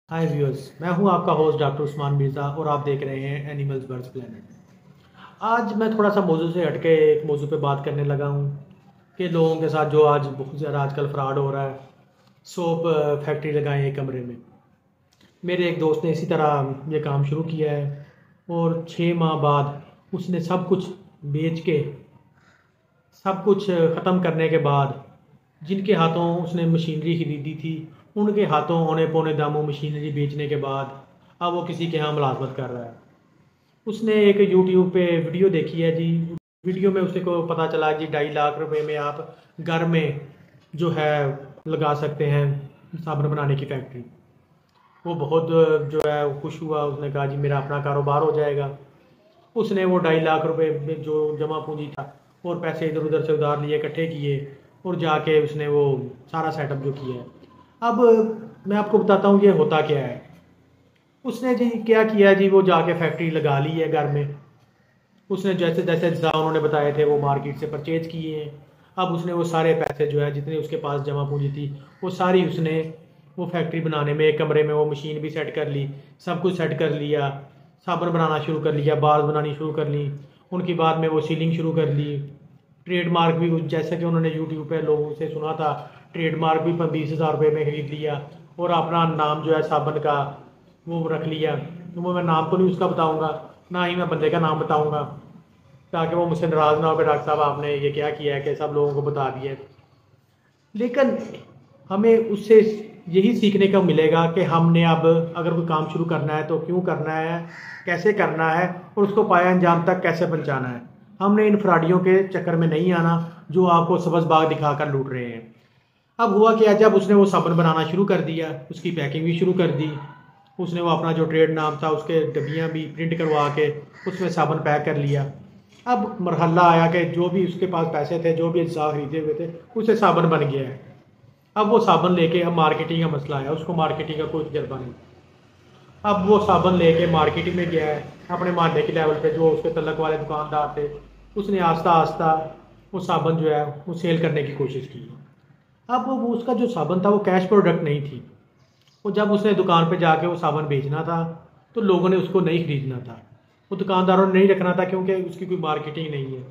हाय viewers, मैं हूं आपका होस्ट डॉक्टर उस्मान मिर्ज़ा और आप देख रहे हैं एनिमल्स बर्ड्स प्लेनेट। आज मैं थोड़ा सा मौजू से हटके एक मौजू पे बात करने लगा हूं कि लोगों के साथ जो आज बहुत ज़्यादा आजकल फ्रॉड हो रहा है। सोप फैक्ट्री लगाएं एक कमरे में। मेरे एक दोस्त ने इसी तरह ये काम शुरू किया है और 6 माह बाद उसने सब कुछ बेच के, सब कुछ ख़त्म करने के बाद, जिनके हाथों उसने मशीनरी खरीदी थी उनके हाथों औने पौने दामों मशीनरी बेचने के बाद अब वो किसी के यहाँ मुलाजमत कर रहा है। उसने एक यूट्यूब पे वीडियो देखी है जी। वीडियो में उसे को पता चला जी 2.5 लाख रुपए में आप घर में जो है लगा सकते हैं साबुन बनाने की फैक्ट्री। वो बहुत जो है वो खुश हुआ। उसने कहा जी मेरा अपना कारोबार हो जाएगा। उसने वो 2.5 लाख रुपए में जो जमा पूंजी था और पैसे इधर उधर से उधार लिए, इकट्ठे किए और जाके उसने वो सारा सेटअप जो किया है। अब मैं आपको बताता हूँ ये होता क्या है। उसने जी क्या किया जी, वो जाके फैक्ट्री लगा ली है घर में। उसने जैसे जैसे जैसा उन्होंने बताए थे वो मार्केट से परचेज किए हैं। अब उसने वो सारे पैसे जो है जितने उसके पास जमा पूंजी थी वो सारी उसने वो फैक्ट्री बनाने में, एक कमरे में वो मशीन भी सेट कर ली, सब कुछ सेट कर लिया, साबुन बनाना शुरू कर लिया, बाल बनानी शुरू कर ली। उनकी बाद में वो सीलिंग शुरू कर ली। ट्रेडमार्क भी जैसा कि उन्होंने यूट्यूब पे लोगों से सुना था, ट्रेडमार्क भी 20,000 रुपये में खरीद लिया और अपना नाम जो है साबुन का वो रख लिया। तो वो मैं नाम तो नहीं उसका बताऊंगा, ना ही मैं बंदे का नाम बताऊंगा, ताकि वो मुझसे नाराज़ ना हो कि डॉक्टर साहब आपने ये क्या किया है कि सब लोगों को बता दिया है। लेकिन हमें उससे यही सीखने को मिलेगा कि हमने अब अगर कोई काम शुरू करना है तो क्यों करना है, कैसे करना है और उसको पाया अंजाम तक कैसे पहुंचाना है। हमने इन फ्रॉडियों के चक्कर में नहीं आना जो आपको सब्ज़ बाग दिखाकर लूट रहे हैं। अब हुआ क्या, जब उसने वो साबुन बनाना शुरू कर दिया, उसकी पैकिंग भी शुरू कर दी। उसने वो अपना जो ट्रेड नाम था उसके डब्बियाँ भी प्रिंट करवा के उसमें साबुन पैक कर लिया। अब मरहला आया कि जो भी उसके पास पैसे थे, जो भी अज्जा खरीदे हुए थे, उससे साबुन बन गया है। अब वो साबुन लेके, अब मार्केटिंग का मसला है, उसको मार्केटिंग का कोई तजर्बा नहीं। अब वो साबुन लेके मार्केटिंग में गया है अपने मोहल्ले के लेवल पे, जो उसके तलक वाले दुकानदार थे। उसने आस्ता आस्ता वो साबुन जो है वो सेल करने की कोशिश की। अब वो उसका जो साबुन था वो कैश प्रोडक्ट नहीं थी। वो जब उसने दुकान पे जाके वो साबुन बेचना था तो लोगों ने उसको नहीं खरीदना था, वो दुकानदारों ने नहीं रखना था, क्योंकि उसकी कोई मार्केटिंग नहीं है।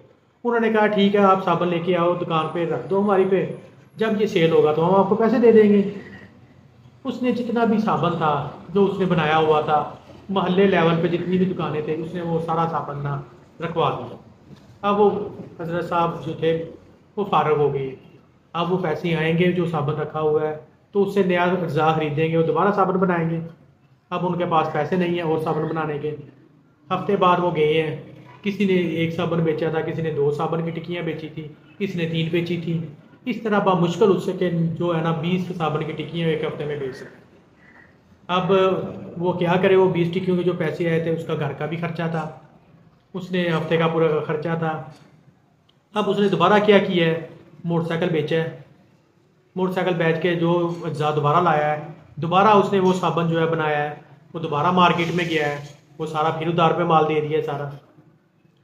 उन्होंने कहा ठीक है आप साबुन लेके आओ, दुकान पे रख दो हमारी पे, जब ये सेल होगा तो हम आपको पैसे दे देंगे। उसने जितना भी साबुन था जो उसने बनाया हुआ था, मोहल्ले लेवल पे जितनी भी दुकानें थे उसने वो सारा साबुन ना रखवा दिया। अब वो हजरत साहब जो थे वो फारग हो गए। अब वो पैसे आएंगे जो साबुन रखा हुआ है तो उससे नया अज्जा खरीदेंगे, वो दोबारा साबुन बनाएंगे। अब उनके पास पैसे नहीं है और साबुन बनाने के। हफ्ते बाद वो गए हैं, किसी ने एक साबुन बेचा था, किसी ने 2 साबुन की टिक्कियाँ बेची थी, किसी ने 3 बेची थी। इस तरह बामुश्किल उससे कि जो है ना 20 साबुन की टिक्कियाँ एक हफ्ते में बेच सके। अब वो क्या करे, वो 20 टिक्कियों के जो पैसे आए थे उसका घर का भी खर्चा था, उसने हफ्ते का पूरा खर्चा था। अब उसने दोबारा क्या किया है, मोटरसाइकिल बेचा है। मोटरसाइकिल बेच के जो अज्जा दोबारा लाया है, दोबारा उसने वो साबुन जो है बनाया है, वो दोबारा मार्केट में गया है, वो सारा फिर उधार पे माल दे दिया है सारा।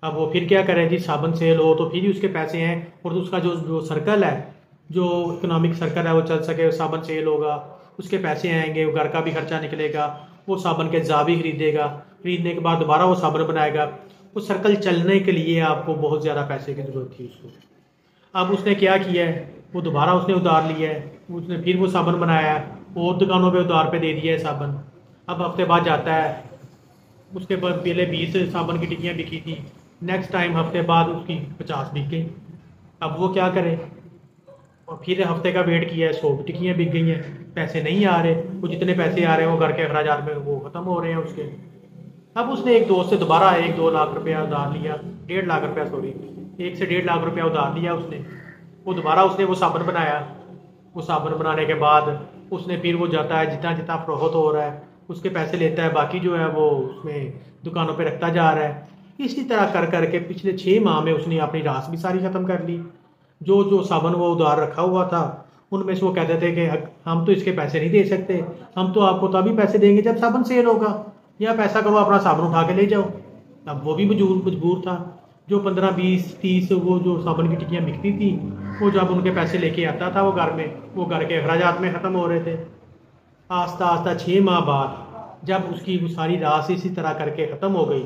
अब वो फिर क्या करे जी, साबुन सेल हो तो फिर ही उसके पैसे हैं और तो उसका जो जो सर्कल है, जो इकोनॉमिक सर्कल है वो चल सके, साबुन सेल होगा, उसके पैसे आएंगे, वो घर का भी खर्चा निकलेगा, वो साबुन के जा भी खरीदेगा, खरीदने के बाद दोबारा वो साबुन बनाएगा। वो सर्कल चलने के लिए आपको बहुत ज़्यादा पैसे की ज़रूरत थी उसको। अब उसने क्या किया है, वो दोबारा उसने उधार लिया है, उसने फिर वो साबुन बनाया है और दुकानों पे उधार पे दे दिया है साबुन। अब हफ्ते बाद जाता है, उसके बाद पहले 20 साबुन की टिक्कियाँ बिकी थी, नेक्स्ट टाइम हफ्ते बाद उसकी 50 बिक गई। अब वो क्या करे, और फिर हफ्ते का वेट किया है, 100 टिक्कियाँ बिक गई हैं, पैसे नहीं आ रहे। वो जितने पैसे आ रहे हैं वो घर के अखराजात में वो ख़त्म हो रहे हैं उसके। अब उसने एक दोस्त से दोबारा 1-2 लाख रुपया उधार लिया, 1.5 लाख रुपया, सॉरी, 1 से 1.5 लाख रुपया उधार लिया उसने। वो दोबारा उसने वो साबुन बनाया। वो साबुन बनाने के बाद उसने फिर वो जाता है, जितना जितना फ़रोख्त हो रहा है उसके पैसे लेता है, बाकी जो है वो उसमें दुकानों पे रखता जा रहा है। इसी तरह कर कर के पिछले 6 माह में उसने अपनी रास भी सारी ख़त्म कर ली। जो जो साबुन वो उधार रखा हुआ था उनमें से वो कहते थे कि हम तो इसके पैसे नहीं दे सकते, हम तो आपको तभी पैसे देंगे जब साबुन सेल होगा, या पैसा करो अपना साबुन उठा के ले जाओ। अब वो भी मजबूर मजबूर था। जो 15-20-30 वो जो साबुन की टिक्कियाँ बिकती थी, वो जब उनके पैसे लेके आता था वो घर में, वो घर के अखराजात में ख़त्म हो रहे थे। आस्ता आस्ता 6 माह बाद जब उसकी वो सारी रास इसी तरह करके ख़त्म हो गई,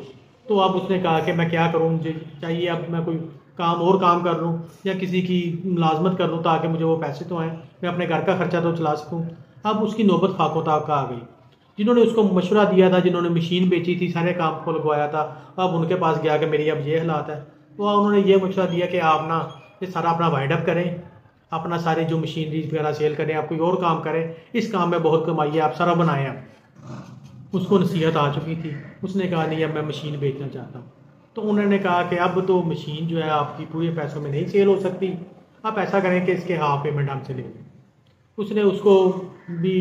तो अब उसने कहा कि मैं क्या करूँ, मुझे चाहिए अब मैं कोई काम कर लूँ या किसी की मुलाजमत कर लूँ ताकि मुझे वो पैसे तो आएँ, मैं अपने घर का खर्चा तो चला सकूँ। अब उसकी नौबत फाकों तक आ गई। जिन्होंने उसको मशवरा दिया था, जिन्होंने मशीन बेची थी, सारे काम को लगवाया था, अब उनके पास गया कि मेरी अब ये हालात है, तो उन्होंने ये मशवरा दिया कि आप ना ये सारा अपना वाइंड अप करें, अपना सारे जो मशीनरीज वगैरह सेल करें, आप कोई और काम करें, इस काम में बहुत कमाई है, आप सारा बनाएं। आप उसको नसीहत आ चुकी थी, उसने कहा नहीं अब मैं मशीन बेचना चाहता हूँ। तो उन्होंने कहा कि अब तो मशीन जो है आपकी पूरे पैसों में नहीं सेल हो सकती, आप ऐसा करें कि इसके हाफ पेमेंट हमसे ले लें। उसने उसको भी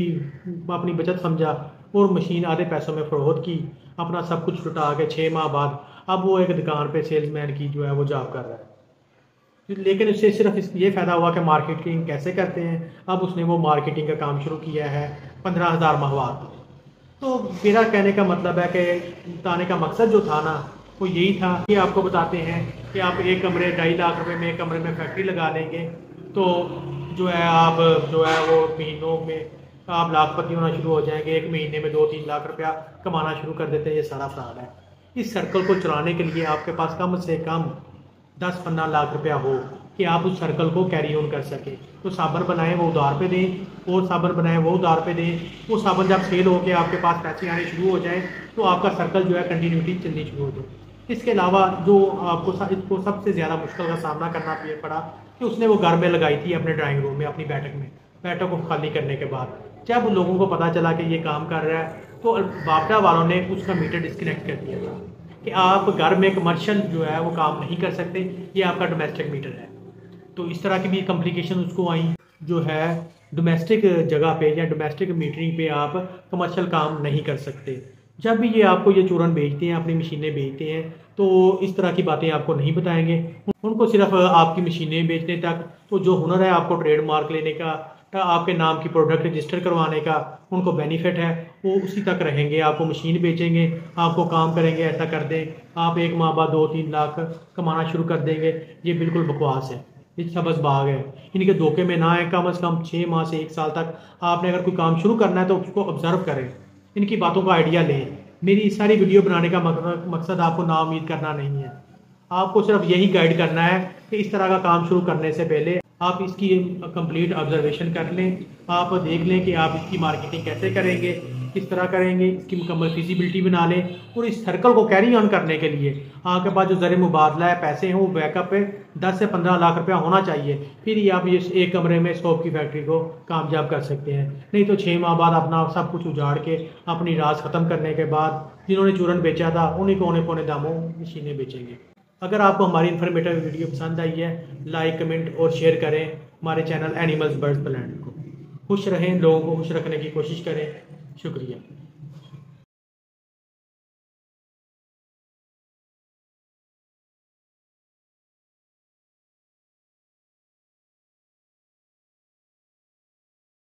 अपनी बचत समझा और मशीन आधे पैसों में फ़रोख्त की, अपना सब कुछ लुटा के 6 माह बाद अब वो एक दुकान पे सेल्समैन की जो है वो जॉब कर रहा है। लेकिन उससे सिर्फ ये फ़ायदा हुआ कि मार्केटिंग कैसे करते हैं, अब उसने वो मार्केटिंग का काम शुरू किया है 15,000 माहवार। तो मेरा कहने का मतलब है कि बताने का मकसद जो था ना वो यही था कि आपको बताते हैं कि आप एक कमरे 2.5 लाख रुपए में एक कमरे में फैक्ट्री लगा देंगे तो जो है आप जो है वो महीनों में आप लाखपति होना शुरू हो जाएंगे, एक महीने में 2-3 लाख रुपया कमाना शुरू कर देते हैं। ये सारा फ्रॉड है। इस सर्कल को चलाने के लिए आपके पास कम से कम 10-15 लाख रुपया हो कि आप उस सर्कल को कैरी ऑन कर सकें। तो साबुन बनाएं वो उधार पे दें, और साबुन बनाएं वो उधार पे दें। वो साबुन जब सेल हो के आपके पास पैसे आने शुरू हो जाए तो आपका सर्कल जो है कंटिन्यूटी चलनी शुरू हो जाए। इसके अलावा जो इसको सबसे ज़्यादा मुश्किल का सामना करना पड़ा कि उसने वो घर में लगाई थी अपने ड्राइंग रूम में, अपनी बैठक को खाली करने के बाद जब लोगों को पता चला कि ये काम कर रहा है तो बापटा वालों ने उसका मीटर डिस्कनेक्ट कर दिया था कि आप घर में कमर्शियल जो है वो काम नहीं कर सकते, ये आपका डोमेस्टिक मीटर है। तो इस तरह की भी कॉम्प्लिकेशन उसको आई जो है डोमेस्टिक जगह पे या डोमेस्टिक मीटरिंग पे आप कमर्शियल काम नहीं कर सकते। जब भी ये आपको ये चूरन बेचते हैं, अपनी मशीनें बेचते हैं, तो इस तरह की बातें आपको नहीं बताएंगे। उनको सिर्फ आपकी मशीनें बेचने तक, तो जो हुनर है आपको ट्रेड मार्क लेने का, आपके नाम की प्रोडक्ट रजिस्टर करवाने का उनको बेनिफिट है, वो उसी तक रहेंगे। आपको मशीन बेचेंगे, आपको काम करेंगे, ऐसा कर दें आप 1 माह बाद 2-3 लाख कमाना शुरू कर देंगे। ये बिल्कुल बकवास है, ये सबस बाग है। इनके धोखे में ना आए। कम से कम 6 माह से 1 साल तक आपने अगर कोई काम शुरू करना है तो उसको ऑब्जर्व करें, इनकी बातों का आइडिया लें। मेरी सारी वीडियो बनाने का मकसद आपको नाउम्मीद करना नहीं है, आपको सिर्फ यही गाइड करना है कि इस तरह का काम शुरू करने से पहले आप इसकी कंप्लीट ऑब्जर्वेशन कर लें, आप देख लें कि आप इसकी मार्केटिंग कैसे करेंगे, किस तरह करेंगे, इसकी मुकम्मल फिजिबिलिटी बना लें। और इस सर्कल को कैरी ऑन करने के लिए आपके पास जो ज़र मुबादला है, पैसे हैं, वो बैकअप पे 10 से 15 लाख रुपया होना चाहिए। फिर ही आप ये एक कमरे में सोप की फैक्ट्री को कामयाब कर सकते हैं। नहीं तो 6 माह बाद अपना सब कुछ उजाड़ के अपनी रास ख़त्म करने के बाद जिन्होंने चूरन बेचा था उन्हीं को औने पौने दामों मशीनें बेचेंगे। अगर आपको हमारी इन्फॉर्मेटिव वीडियो पसंद आई है, लाइक, कमेंट और शेयर करें हमारे चैनल एनिमल्स बर्ड्स प्लैनेट को। खुश रहें, लोगों को खुश रखने की कोशिश करें। शुक्रिया।